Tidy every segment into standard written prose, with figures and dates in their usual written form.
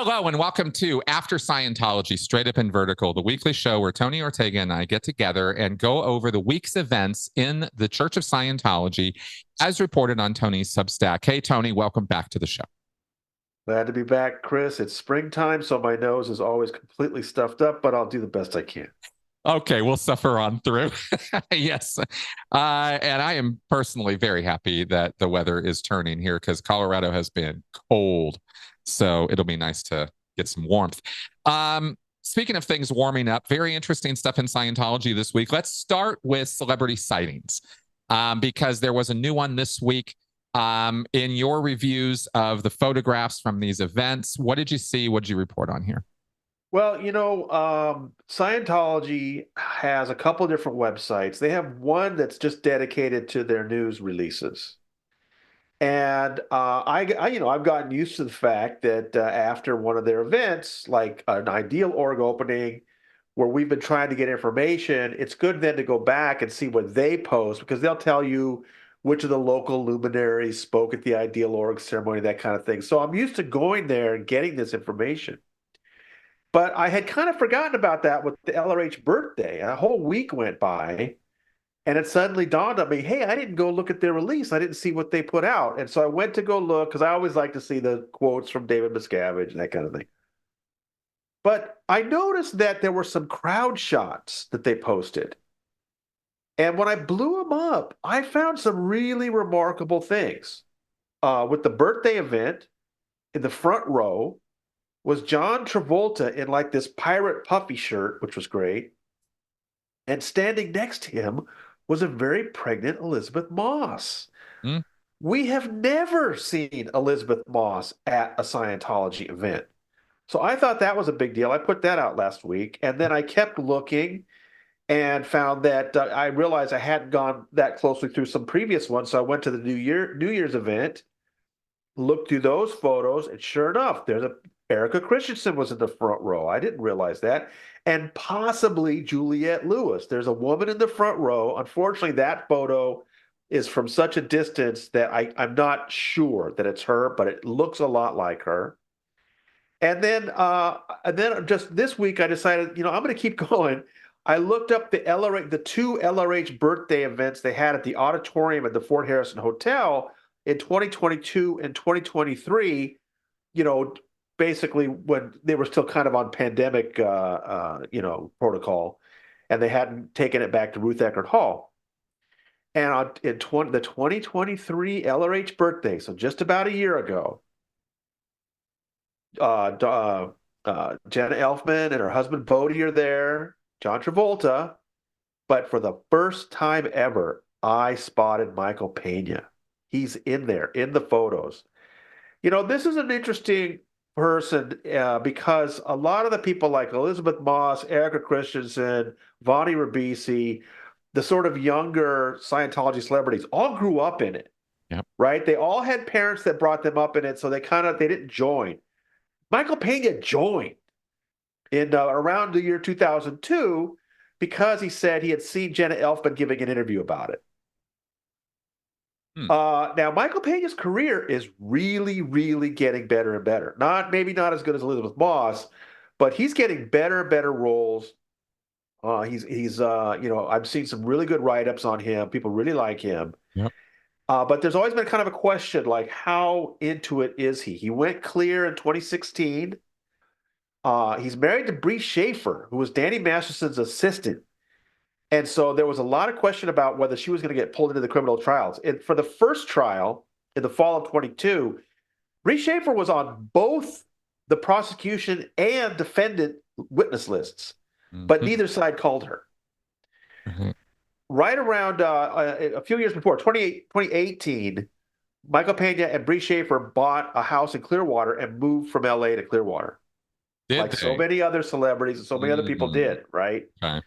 Hello and welcome to After Scientology, Straight Up and Vertical, the weekly show where Tony Ortega and I get together and go over the week's events in the Church of Scientology as reported on Tony's Substack. Hey, Tony, welcome back to the show. Glad to be back, Chris. It's springtime, so my nose is always completely stuffed up, but I'll do the best I can. Okay, we'll suffer on through. Yes. And I am personally very happy that the weather is turning here because Colorado has been cold. So it'll be nice to get some warmth. Speaking of things warming up, very interesting stuff in Scientology this week. Let's start with celebrity sightings because there was a new one this week. In your reviews of the photographs from these events, what did you see? What did you report on here? Well, Scientology has a couple different websites. They have one that's just dedicated to their news releases. And I've gotten used to the fact that after one of their events, like an ideal org opening, where we've been trying to get information, it's good then to go back and see what they post because they'll tell you which of the local luminaries spoke at the ideal org ceremony, that kind of thing. So I'm used to going there and getting this information. But I had kind of forgotten about that with the LRH birthday. A whole week went by, and it suddenly dawned on me, hey, I didn't go look at their release. I didn't see what they put out. And so I went to go look because I always like to see the quotes from David Miscavige and that kind of thing. But I noticed that there were some crowd shots that they posted. And when I blew them up, I found some really remarkable things. With the birthday event in the front row was John Travolta in like this pirate puffy shirt, which was great. And standing next to him was a very pregnant Elizabeth Moss. Mm. We have never seen Elizabeth Moss at a Scientology event. So I thought that was a big deal. I put that out last week. And then I kept looking and found that I realized I hadn't gone that closely through some previous ones. So I went to the New Year's event, looked through those photos, and sure enough, Erica Christensen was in the front row. I didn't realize that. And possibly Juliette Lewis. There's a woman in the front row. Unfortunately, that photo is from such a distance that I'm not sure that it's her, but it looks a lot like her. And then just this week, I decided, I'm going to keep going. I looked up the two LRH birthday events they had at the auditorium at the Fort Harrison Hotel in 2022 and 2023, basically when they were still kind of on pandemic, protocol, and they hadn't taken it back to Ruth Eckerd Hall. And the 2023 LRH birthday, so just about a year ago, Jenna Elfman and her husband Bodie are there, John Travolta, but for the first time ever, I spotted Michael Pena. He's in there in the photos. This is an interesting person because a lot of the people like Elizabeth Moss, Erica Christensen, Vonnie Ribisi, the sort of younger Scientology celebrities all grew up in it, Yep. right? They all had parents that brought them up in it, so they didn't join. Michael Pena joined in around the year 2002 because he said he had seen Jenna Elfman giving an interview about it. Now, Michael Pena's career is really, really getting better and better. Maybe not as good as Elizabeth Moss, but he's getting better and better roles. I've seen some really good write-ups on him. People really like him. Yep. But there's always been kind of a question, like, how into it is he? He went clear in 2016. He's married to Bree Schaefer, who was Danny Masterson's assistant. And so there was a lot of question about whether she was going to get pulled into the criminal trials. And for the first trial in the fall of 22, Bree Schaefer was on both the prosecution and defendant witness lists, but neither side called her. Mm-hmm. Right around a few years before, 2018, Michael Pena and Bree Schaefer bought a house in Clearwater and moved from LA to Clearwater. So many other celebrities and so many other people did, right? Okay.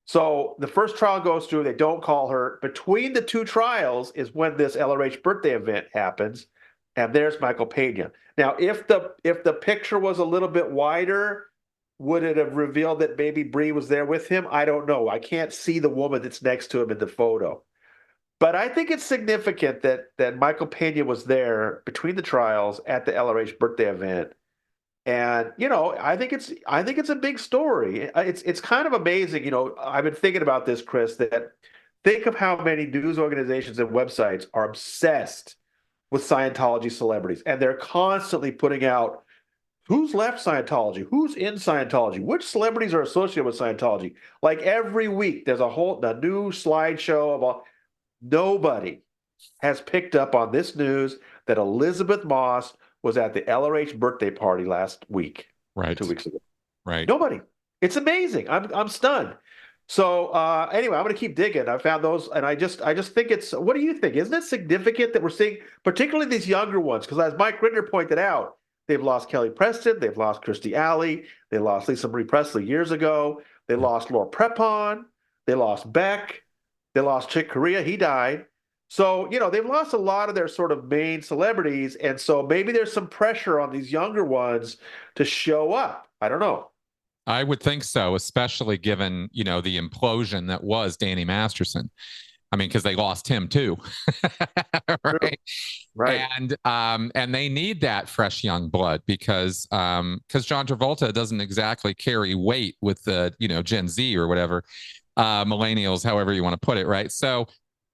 So the first trial goes through, they don't call her. Between the two trials is when this LRH birthday event happens, and there's Michael Pena. Now, if the picture was a little bit wider, would it have revealed that maybe Bree was there with him? I don't know. I can't see the woman that's next to him in the photo. But I think it's significant that Michael Pena was there between the trials at the LRH birthday event. And I think it's a big story. It's kind of amazing. I've been thinking about this, Chris, that think of how many news organizations and websites are obsessed with Scientology celebrities, and they're constantly putting out who's left Scientology, who's in Scientology, which celebrities are associated with Scientology. Like every week, there's a new slideshow of all. Nobody has picked up on this news that Elizabeth Moss was at the LRH birthday party last week, Right. 2 weeks ago. Right. Nobody. It's amazing. I'm stunned. So anyway, I'm going to keep digging. I found those, and I just think it's. What do you think? Isn't it significant that we're seeing, particularly these younger ones? Because as Mike Ritter pointed out, they've lost Kelly Preston, they've lost Christy Alley, they lost Lisa Marie Presley years ago, they lost Laura Prepon, they lost Beck, they lost Chick Corea. He died. So they've lost a lot of their sort of main celebrities, and so maybe there's some pressure on these younger ones to show up. I don't know. I would think so, especially given, the implosion that was Danny Masterson. I mean, because they lost him too. Right. Right. And they need that fresh young blood because John Travolta doesn't exactly carry weight with the, Gen Z or whatever, millennials, however you want to put it, right? So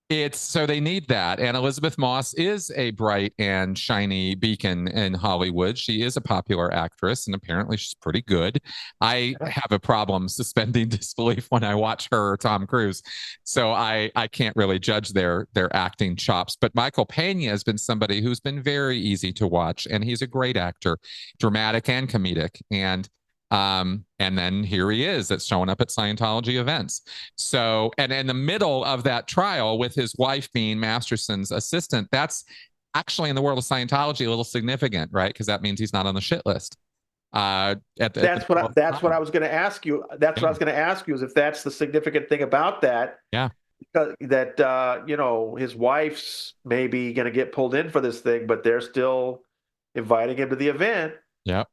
they need that. And Elizabeth Moss is a bright and shiny beacon in Hollywood. She is a popular actress, and apparently she's pretty good. I have a problem suspending disbelief when I watch her or Tom Cruise. So I can't really judge their acting chops. But Michael Pena has been somebody who's been very easy to watch, and he's a great actor, dramatic and comedic. And then here he is that's showing up at Scientology events. So, and in the middle of that trial with his wife being Masterson's assistant, that's actually in the world of Scientology a little significant, right? Because that means he's not on the shit list. That's what I was going to ask you. That's what I was going to ask you is if that's the significant thing about that. Yeah. That his wife's maybe going to get pulled in for this thing, but they're still inviting him to the event. Yeah.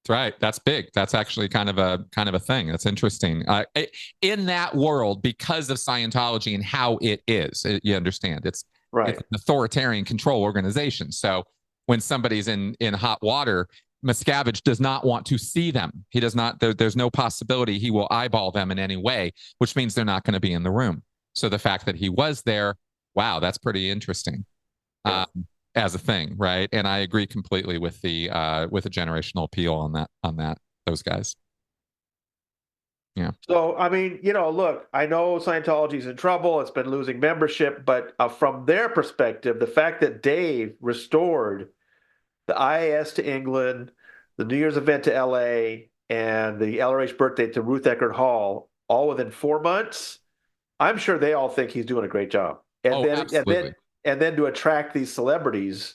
That's right. That's big. That's actually kind of a thing. That's interesting. In that world, because of Scientology and how it is, you understand, it's Right. It's an authoritarian control organization. So when somebody's in hot water, Miscavige does not want to see them. He does not. There's no possibility he will eyeball them in any way, which means they're not going to be in the room. So the fact that he was there, wow, that's pretty interesting. Yeah. As a thing, right? And I agree completely with the generational appeal on that those guys. Yeah. So I mean, look, I know Scientology's in trouble. It's been losing membership, but from their perspective, the fact that Dave restored the IAS to England, the New Year's event to LA, and the LRH birthday to Ruth Eckerd Hall, all within 4 months, I'm sure they all think he's doing a great job. And then Absolutely. And then to attract these celebrities,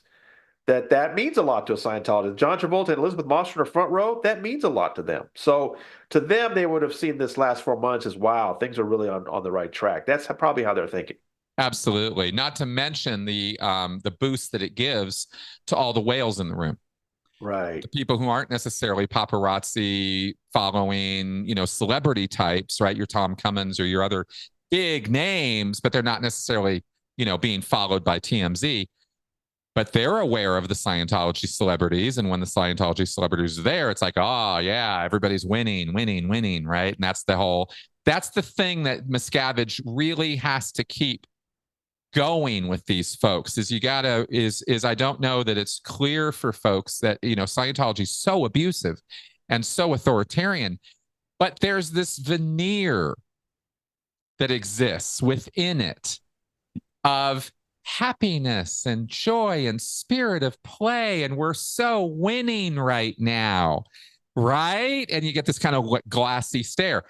that means a lot to a Scientologist. John Travolta and Elizabeth Moss in the front row, that means a lot to them. So to them, they would have seen this last 4 months as, wow, things are really on the right track. That's probably how they're thinking. Absolutely. Not to mention the boost that it gives to all the whales in the room. Right. The people who aren't necessarily paparazzi following, celebrity types, right? Your Tom Cummins or your other big names, but they're not necessarily, being followed by TMZ. But they're aware of the Scientology celebrities. And when the Scientology celebrities are there, it's like, oh, yeah, everybody's winning, winning, winning, right? And that's the thing that Miscavige really has to keep going with these folks is I don't know that it's clear for folks that, Scientology is so abusive and so authoritarian, but there's this veneer that exists within it of happiness and joy and spirit of play. And we're so winning right now. Right. And you get this kind of glassy stare.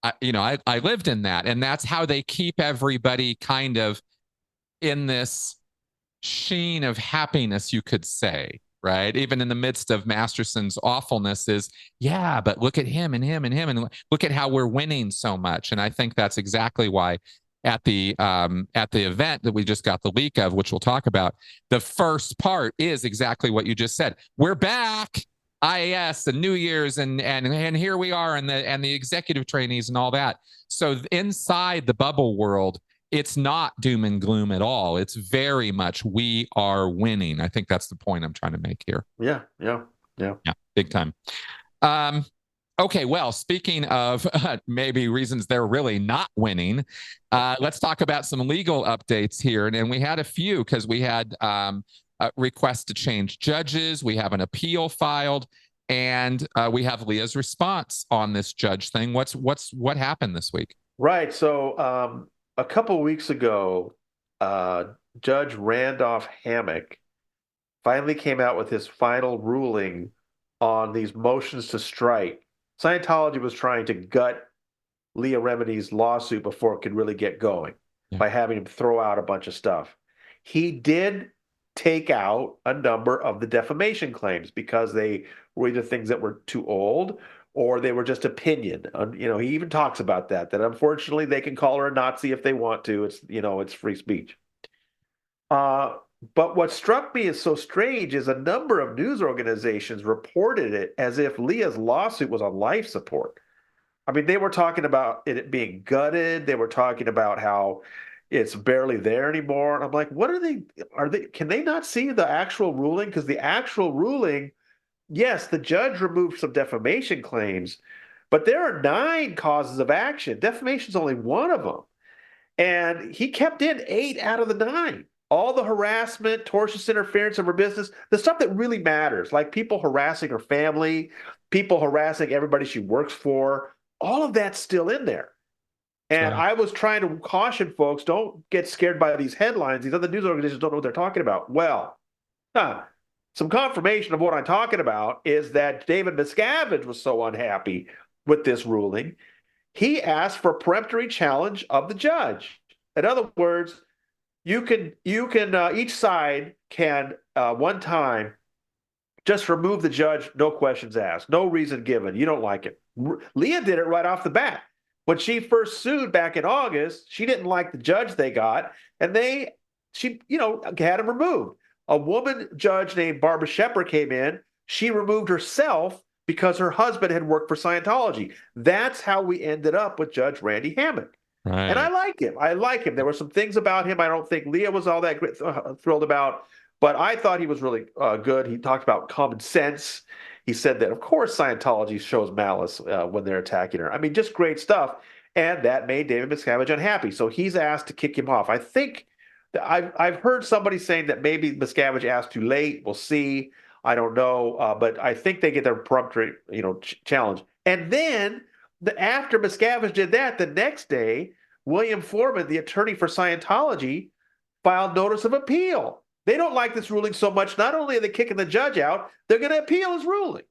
I lived in that. And that's how they keep everybody kind of in this sheen of happiness, you could say. Right. Even in the midst of Masterson's awfulness is, yeah, but look at him and him and him. And look at how we're winning so much. And I think that's exactly why at the event that we just got the leak of, which we'll talk about, the first part is exactly what you just said. We're back, IAS and New Year's, and here we are, and the executive trainees and all that. So inside the bubble world, it's not doom and gloom at all. It's very much we are winning. I think that's the point I'm trying to make here. Yeah, yeah. Yeah. Yeah, big time. Um, okay, well, speaking of maybe reasons they're really not winning, let's talk about some legal updates here. And we had a few because we had requests to change judges. We have an appeal filed, and we have Leah's response on this judge thing. What happened this week? Right. So a couple weeks ago, uh, Judge Randolph Hammock finally came out with his final ruling on these motions to strike. Scientology was trying to gut Leah Remini's lawsuit before it could really get going Yeah. by having him throw out a bunch of stuff. He did take out a number of the defamation claims because they were either things that were too old or they were just opinion. He even talks about that unfortunately they can call her a Nazi if they want to. It's free speech. Uh, but what struck me as so strange is a number of news organizations reported it as if Leah's lawsuit was on life support. I mean, they were talking about it being gutted. They were talking about how it's barely there anymore. And I'm like, what can they not see the actual ruling? Because the actual ruling, yes, the judge removed some defamation claims, but there are 9 causes of action. Defamation is only one of them. And he kept in 8 out of the 9. All the harassment, tortious interference of her business, the stuff that really matters, like people harassing her family, people harassing everybody she works for, all of that's still in there. That's And right. I was trying to caution folks, don't get scared by these headlines. These other news organizations don't know what they're talking about. Well, some confirmation of what I'm talking about is that David Miscavige was so unhappy with this ruling he asked for peremptory challenge of the judge. In other words, you can each side can one time just remove the judge, no questions asked, no reason given. You don't like it. Leah did it right off the bat. When she first sued back in August, she didn't like the judge they got, and she had him removed. A woman judge named Barbara Shepard came in. She removed herself because her husband had worked for Scientology. That's how we ended up with Judge Randy Hammock. And I Right. like him. I like him. There were some things about him I don't think Leah was all that thrilled about, but I thought he was really good. He talked about common sense. He said that, of course, Scientology shows malice when they're attacking her. I mean, just great stuff. And that made David Miscavige unhappy. So he's asked to kick him off. I think I've heard somebody saying that maybe Miscavige asked too late. We'll see. I don't know, but I think they get their peremptory, challenge. And then after Miscavige did that, the next day, William Foreman, the attorney for Scientology, filed notice of appeal. They don't like this ruling so much. Not only are they kicking the judge out, they're going to appeal his ruling.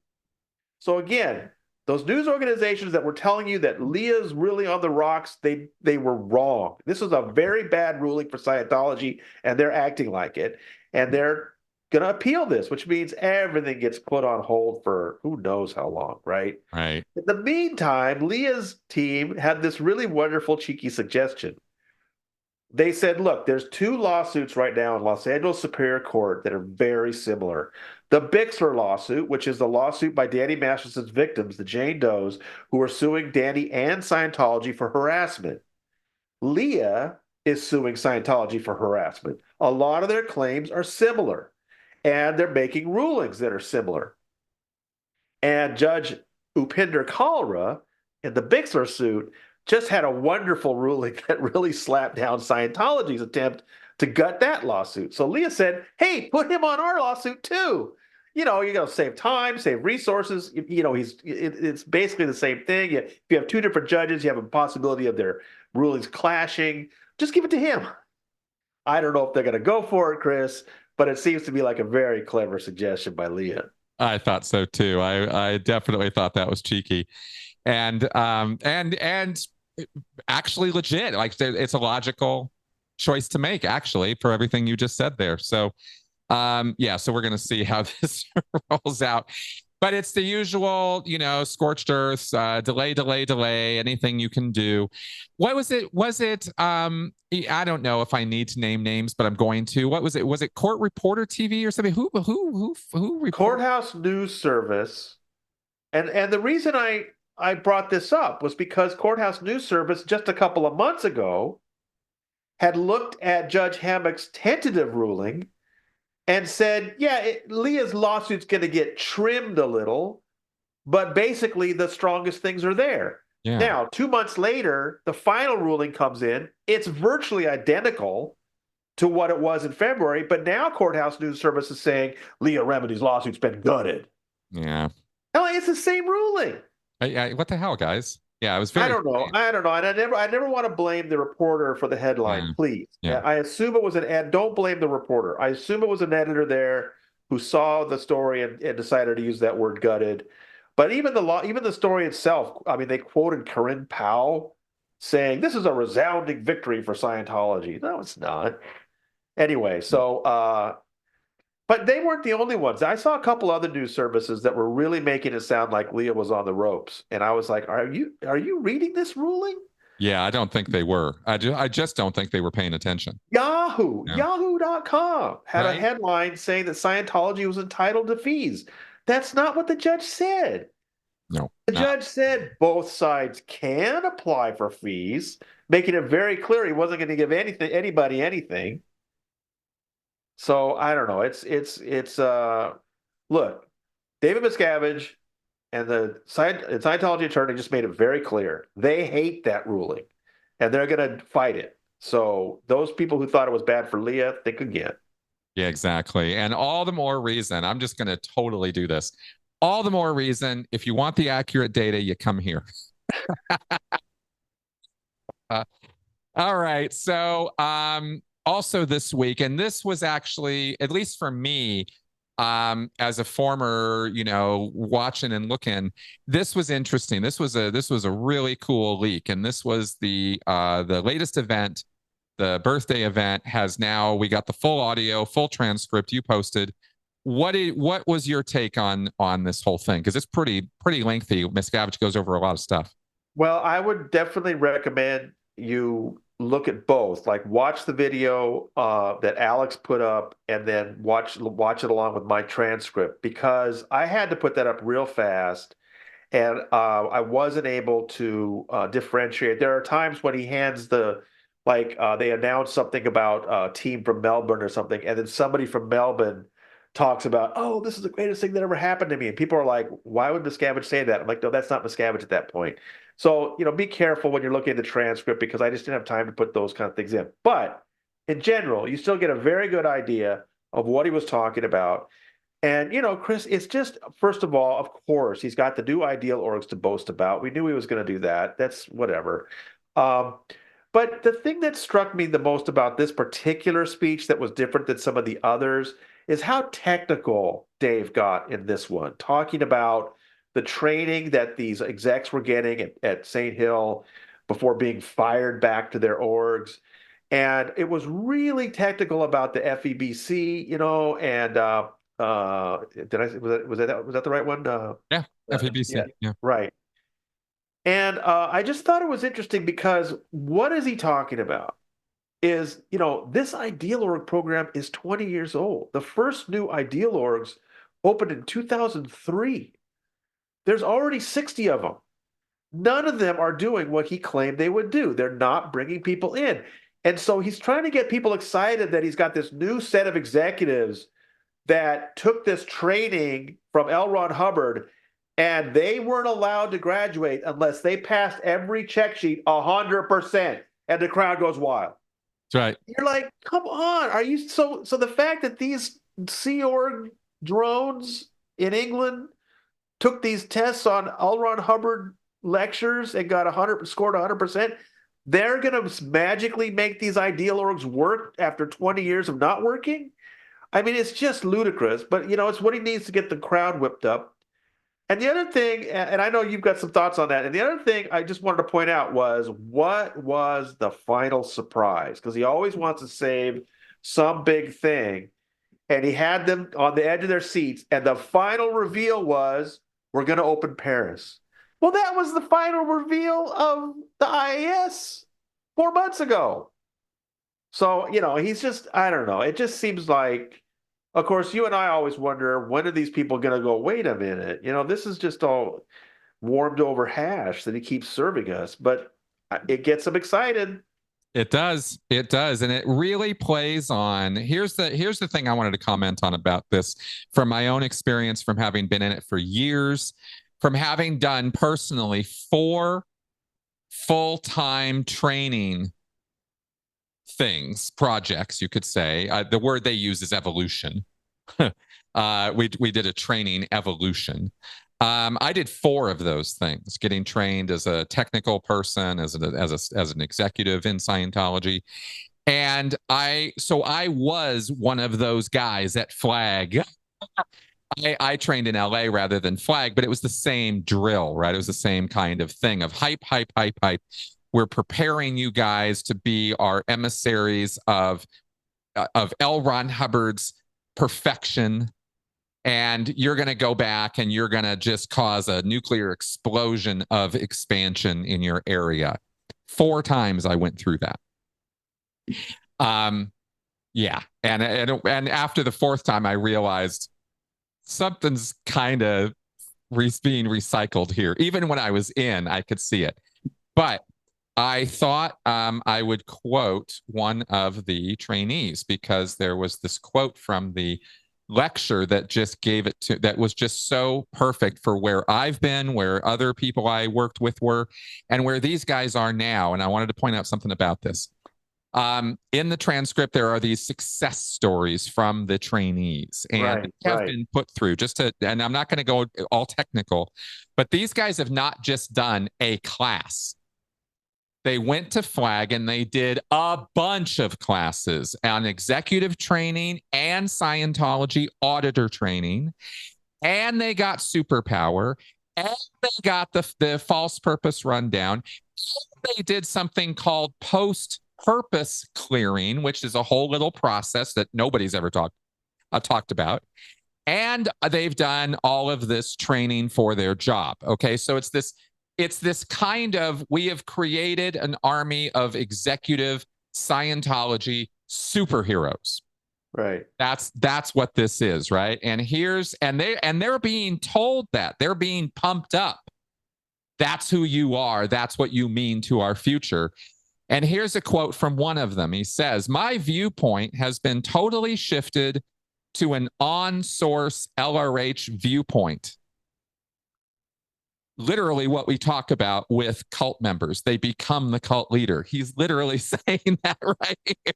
So again, those news organizations that were telling you that Leah's really on the rocks, they were wrong. This was a very bad ruling for Scientology, and they're acting like it. And they're going to appeal this, which means everything gets put on hold for who knows how long, right? Right. In the meantime, Leah's team had this really wonderful, cheeky suggestion. They said, look, there's 2 lawsuits right now in Los Angeles Superior Court that are very similar. The Bixler lawsuit, which is the lawsuit by Danny Masterson's victims, the Jane Does, who are suing Danny and Scientology for harassment. Leah is suing Scientology for harassment. A lot of their claims are similar, and they're making rulings that are similar. And Judge Upinder Kalra in the Bixler suit just had a wonderful ruling that really slapped down Scientology's attempt to gut that lawsuit. So Leah said, hey, put him on our lawsuit too. You're going to save time, save resources. It's basically the same thing. If you have 2 different judges, you have a possibility of their rulings clashing. Just give it to him. I don't know if they're going to go for it, Chris, but it seems to be like a very clever suggestion by Leah. I thought so too. I definitely thought that was cheeky, and actually legit. Like it's a logical choice to make, actually, for everything you just said there. So, yeah. So we're gonna see how this rolls out. But it's the usual, scorched earth, delay, delay, delay, anything you can do. What was it? Was it, I don't know if I need to name names, but I'm going to. What was it? Was it Court Reporter TV or something? Who reported? Courthouse News Service, and the reason I brought this up was because Courthouse News Service just a couple of months ago had looked at Judge Hammock's tentative ruling and said, yeah, Leah's lawsuit's going to get trimmed a little, but basically the strongest things are there. Yeah. Now, 2 months later, the final ruling comes in. It's virtually identical to what it was in February, but now Courthouse News Service is saying Leah Remini's lawsuit's been gutted. Yeah. It's the same ruling. What the hell, guys? Yeah, it was I very don't know. strange. I don't know. And I never want to blame the reporter for the headline, Yeah. please. Yeah. I assume it was an ed. Don't blame the reporter. I assume it was an editor there who saw the story and decided to use that word gutted. But even the story itself, I mean, they quoted Corinne Powell saying this is a resounding victory for Scientology. No, it's not. Anyway, but they weren't the only ones. I saw a couple other news services that were really making it sound like Leah was on the ropes, and I was like, "Are you reading this ruling?" Yeah, I don't think they were. I just don't think they were paying attention. No. Yahoo.com had a Right? headline saying that Scientology was entitled to fees. That's not what the judge said. No, The not. judge said both sides can apply for fees, making it very clear he wasn't going to give anybody anything. So I don't know. It's look, David Miscavige and the Scientology attorney just made it very clear they hate that ruling, and they're going to fight it. So those people who thought it was bad for Leah, think again. Yeah, exactly. And all the more reason, I'm just going to totally do this. All the more reason, if you want the accurate data, you come here. Uh, all right. So, also this week, and this was actually, at least for me, as a former, watching and looking, this was interesting. This was a really cool leak, and this was the latest event. The birthday event has now, we got the full audio, full transcript you posted. What was your take on this whole thing? Because it's pretty lengthy. Miscavige goes over a lot of stuff. Well, I would definitely recommend you look at both. Like watch the video that Alex put up, and then watch it along with my transcript because I had to put that up real fast and I wasn't able to differentiate. There are times when he hands they announce something about a team from Melbourne or something, and then somebody from Melbourne talks about, oh, this is the greatest thing that ever happened to me. And people are like, why would Miscavige say that? I'm like, no, that's not Miscavige at that point. So, be careful when you're looking at the transcript because I just didn't have time to put those kind of things in. But in general, you still get a very good idea of what he was talking about. And, Chris, it's just, first of all, of course, he's got the new ideal orgs to boast about. We knew he was going to do that. That's whatever. Um, but the thing that struck me the most about this particular speech that was different than some of the others is how technical Dave got in this one, talking about the training that these execs were getting at St. Hill before being fired back to their orgs. And it was really technical about the FEBC, and did I was that the right one? Yeah, Yeah, FABC. Yeah. right. And I just thought it was interesting because what is he talking about? Is this Ideal Org program is 20 years old. The first new Ideal Orgs opened in 2003. There's already 60 of them. None of them are doing what he claimed they would do. They're not bringing people in. And so he's trying to get people excited that he's got this new set of executives that took this training from L. Ron Hubbard, and they weren't allowed to graduate unless they passed every check sheet 100%. And the crowd goes wild. That's right. You're like, come on. Are you so the fact that these Sea Org drones in England took these tests on L. Ron Hubbard lectures and scored 100%, they're going to magically make these ideal orgs work after 20 years of not working? I mean, it's just ludicrous, but it's what he needs to get the crowd whipped up. And the other thing, and I know you've got some thoughts on that, and the other thing I just wanted to point out was what was the final surprise? Because he always wants to save some big thing, and he had them on the edge of their seats, and the final reveal was we're going to open Paris. Well, that was the final reveal of the IAS 4 months ago. So, he's just, I don't know. It just seems like, of course, you and I always wonder when are these people going to go, wait a minute, this is just all warmed over hash that he keeps serving us, but it gets them excited. It does. It does. And it really plays on here's the thing I wanted to comment on about this from my own experience, from having been in it for years, from having done personally 4 full-time training projects, you could say. The word they use is evolution. We did a training evolution. I did 4 of those things, getting trained as a technical person, as an executive in Scientology. And I was one of those guys at Flag. I trained in LA rather than Flag, but it was the same drill, right? It was the same kind of thing of hype, hype, hype, hype. We're preparing you guys to be our emissaries of L. Ron Hubbard's perfection, and you're going to go back and you're going to just cause a nuclear explosion of expansion in your area. 4 times I went through that. Yeah, and after the 4th time, I realized something's kind of being recycled here. Even when I was in, I could see it. But I thought I would quote one of the trainees, because there was this quote from the lecture that just gave it to, that was just so perfect for where I've been, where other people I worked with were, and where these guys are now. And I wanted to point out something about this. In the transcript, there are these success stories from the trainees, and Right, have right. been put through and I'm not going to go all technical, but these guys have not just done a class. They went to Flag and they did a bunch of classes on executive training and Scientology auditor training. And they got superpower, and they got the false purpose rundown. They did something called post purpose clearing, which is a whole little process that nobody's ever talked about. And they've done all of this training for their job. Okay, so it's this kind of, we have created an army of executive Scientology superheroes. Right. That's what this is, right? And they're being told that. They're being pumped up. That's who you are. That's what you mean to our future. And here's a quote from one of them. He says, "My viewpoint has been totally shifted to an on-source LRH viewpoint." Literally what we talk about with cult members. They become the cult leader. He's literally saying that right here.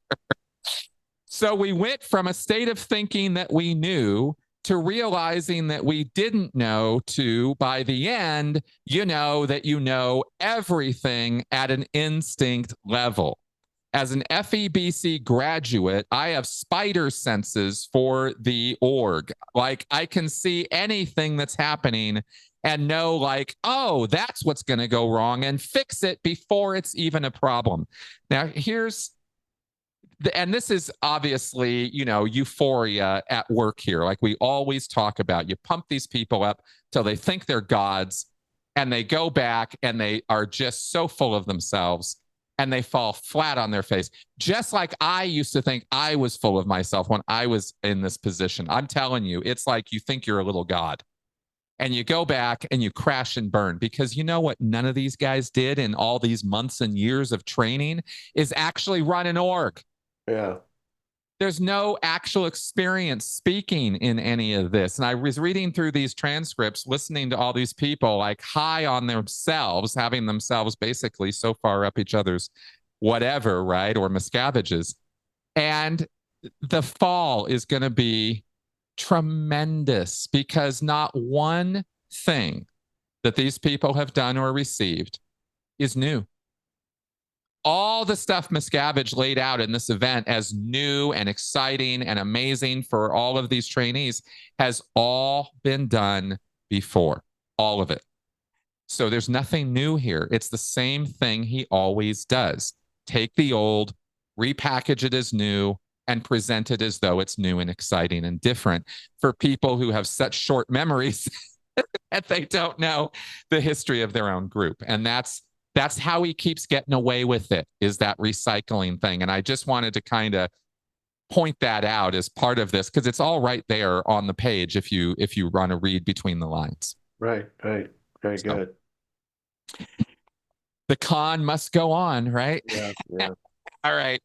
So we went from a state of thinking that we knew to realizing that we didn't know, to, by the end, that you know everything at an instinct level. As an FEBC graduate, I have spider senses for the org. Like, I can see anything that's happening and know, like, oh, that's what's going to go wrong, and fix it before it's even a problem. Now, and this is obviously, euphoria at work here. Like we always talk about, you pump these people up till they think they're gods, and they go back and they are just so full of themselves and they fall flat on their face. Just like I used to think I was full of myself when I was in this position. I'm telling you, it's like you think you're a little god. And you go back and you crash and burn, because you know what none of these guys did in all these months and years of training is actually run an org. Yeah. There's no actual experience speaking in any of this. And I was reading through these transcripts, listening to all these people like high on themselves, having themselves basically so far up each other's whatever, right? Or miscabages. And the fall is going to be tremendous, because not one thing that these people have done or received is new. All the stuff Miscavige laid out in this event as new and exciting and amazing for all of these trainees has all been done before, all of it. So there's nothing new here. It's the same thing he always does. Take the old, repackage it as new, and present it as though it's new and exciting and different for people who have such short memories that they don't know the history of their own group. And that's how he keeps getting away with it, is that recycling thing. And I just wanted to kind of point that out as part of this, because it's all right there on the page if you run a read between the lines. Right, right. Very So, good. the con must go on, right? Yeah, yeah. All right.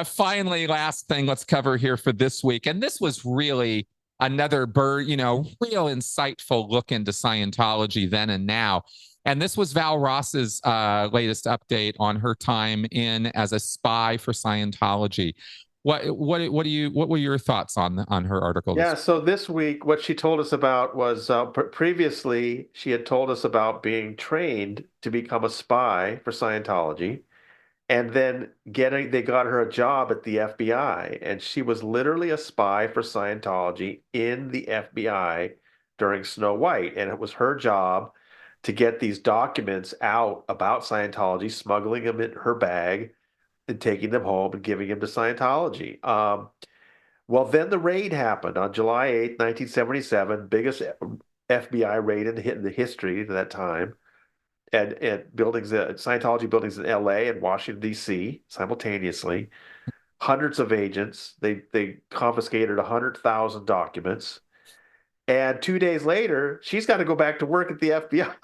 Finally, last thing let's cover here for this week. And this was really another real insightful look into Scientology then and now. And this was Val Ross's latest update on her time in as a spy for Scientology. What were your thoughts on her article Yeah, this so this week, what she told us about was previously she had told us about being trained to become a spy for Scientology, and then they got her a job at the FBI, and she was literally a spy for Scientology in the FBI during Snow White, and it was her job to get these documents out about Scientology, smuggling them in her bag and taking them home and giving them to Scientology. Well, then the raid happened on July 8th, 1977, biggest FBI raid in the history at that time, at buildings, Scientology buildings in LA and Washington, D.C. simultaneously. Hundreds of agents. They confiscated 100,000 documents. And 2 days later, she's got to go back to work at the FBI.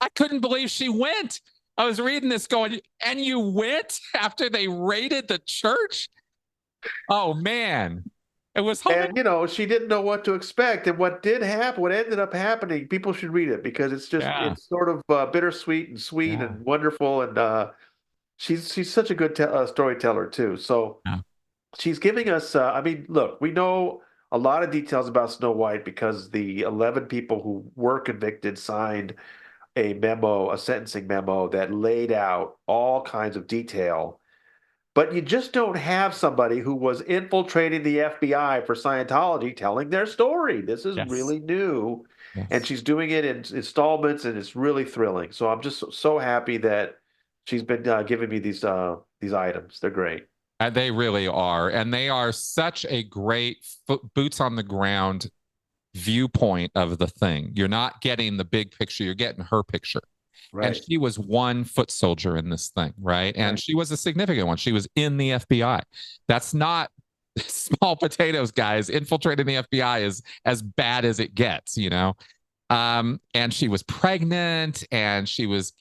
I couldn't believe she went. I was reading this going, and you went after they raided the church? Oh man. It was And she didn't know what to expect. And what did happen, what ended up happening, people should read it because yeah. it's sort of bittersweet and sweet Yeah. and wonderful. And she's such a good storyteller too. So Yeah. she's giving us. I mean, look, we know a lot of details about Snow White because the 11 people who were convicted signed a memo, a sentencing memo that laid out all kinds of detail. But you just don't have somebody who was infiltrating the FBI for Scientology telling their story. This is Yes. really new. And Yes. she's doing it in installments, and it's really thrilling. So I'm just so happy that she's been giving me these items. They're great. They really are. And they are such a great boots on the ground viewpoint of the thing. You're not getting the big picture, you're getting her picture. And Right. she was one foot soldier in this thing, right? And Right. she was a significant one. She was in the FBI. That's not small potatoes, guys. Infiltrating the FBI is as bad as it gets. And she was pregnant, and she was,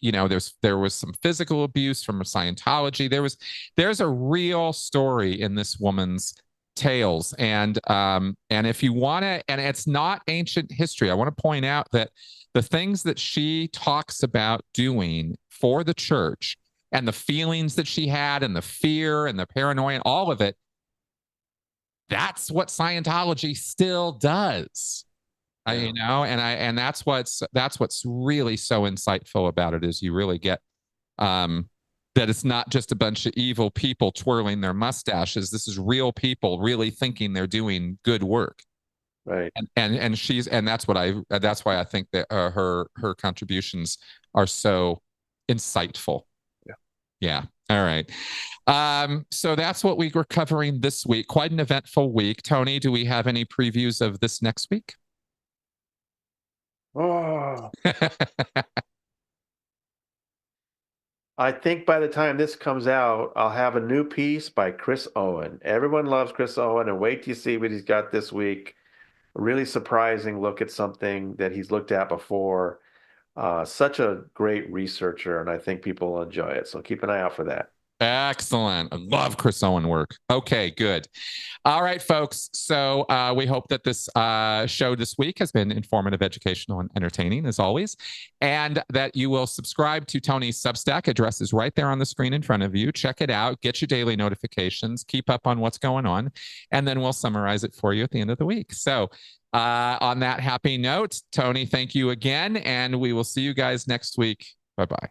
there was some physical abuse from Scientology. There's a real story in this woman's tales, and if you want to, and it's not ancient history. I want to point out that the things that she talks about doing for the church, and the feelings that she had, and the fear and the paranoia, and all of it, that's what Scientology still does. Yeah. And that's what's really so insightful about it, is you really get that it's not just a bunch of evil people twirling their mustaches. This is real people really thinking they're doing good work. Right. And that's why I think that her contributions are so insightful. Yeah. Yeah. All right. So that's what we were covering this week. Quite an eventful week. Tony, do we have any previews of this next week? Oh, I think by the time this comes out, I'll have a new piece by Chris Owen. Everyone loves Chris Owen, and wait till you see what he's got this week. A really surprising look at something that he's looked at before. Such a great researcher, and I think people will enjoy it. So keep an eye out for that. Excellent. I love Chris Owen work. Okay, good. All right, folks. So we hope that this show this week has been informative, educational, and entertaining, as always, and that you will subscribe to Tony's Substack. Address is right there on the screen in front of you. Check it out. Get your daily notifications. Keep up on what's going on, and then we'll summarize it for you at the end of the week. So on that happy note, Tony, thank you again, and we will see you guys next week. Bye-bye.